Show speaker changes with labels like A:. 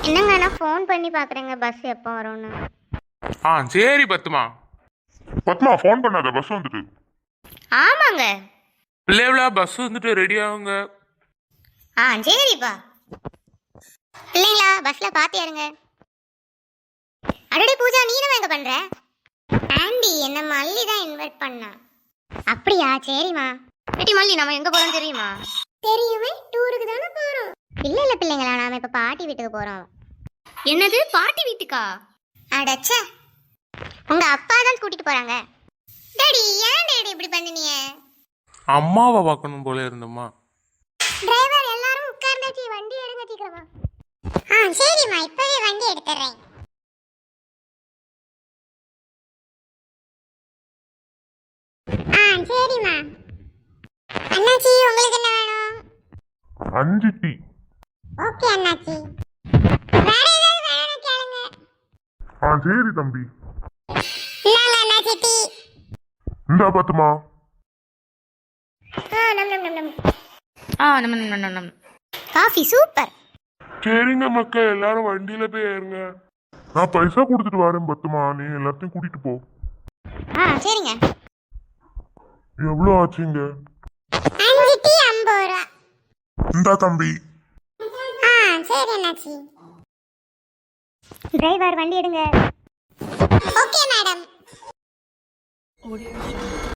A: என்னங்க நான் ஃபோன் பண்ணி பார்க்குறேங்க பஸ் எப்போ வரும்னு.
B: சரி பத்துமா.
C: பத்மா ஃபோன் பண்ணாத, பஸ் வந்துட்டு.
A: ஆமாங்க.
B: பிள்ளைகளா பஸ் வந்துட்டு ரெடி ஆகுங்க.
A: சரிப்பா. பிள்ளைங்களா பஸ்ல பாத்தியாருங்க. அடடே பூஜா, நீ என்ன எங்க பண்ற? ஆண்டி என்ன மல்லி தான் இன்வைட் பண்ணா. அப்படியா? சரிம்மா. ஏடி மல்லி, நம்ம எங்க போறோம் தெரியுமா? தெரியுமே, டூருக்கு தானே போறோம். இல்ல பிள்ளைங்களா, நாம இப்ப பாட்டி வீட்டுக்கு போறோம். என்னது, பாட்டி வீட்டுக்கா? அடச்சே, உங்க அப்பா தான் கூட்டிட்டு போறாங்க. டாடி, ஏன் டாடி இப்படி பண்ணீங்க?
B: அம்மாவை பார்க்கணும் போல இருந்தம்மா.
A: டிரைவர் எல்லாரும் உட்கார்ந்தாச்சு, வண்டி எடுங்க சீக்கிரமா. சரிம்மா, இப்பவே வண்டி எடுத்துறேன். சரிம்மா. அண்ணாச்சி, உங்களுக்கு என்ன வேணும்?
C: 5 டீ.
A: ஓகே அண்ணாச்சி. வேற ஏதாவது வேணும்னா கேளுங்க.
C: சரி தம்பி.
A: இந்தாங்க அண்ணாச்சி டீ.
C: இந்தா பத்துமா.
A: நம். Coffee super.
C: சரிங்க மக்கள், எல்லாரும் வண்டியில போய் ஏறுங்க. நான் பைசா கொடுத்துட்டு வரேன் பத்துமா, நீ எல்லாத்தையும் கூட்டிட்டு போ.
A: சரிங்க.
C: எவ்வளோ ஆச்சுங்க?
A: 5 டீ 50 ரூபா.
C: இந்தா தம்பி.
A: சரி அண்ணாச்சி. டிரைவர் வண்டி எடுங்க. Okay madam.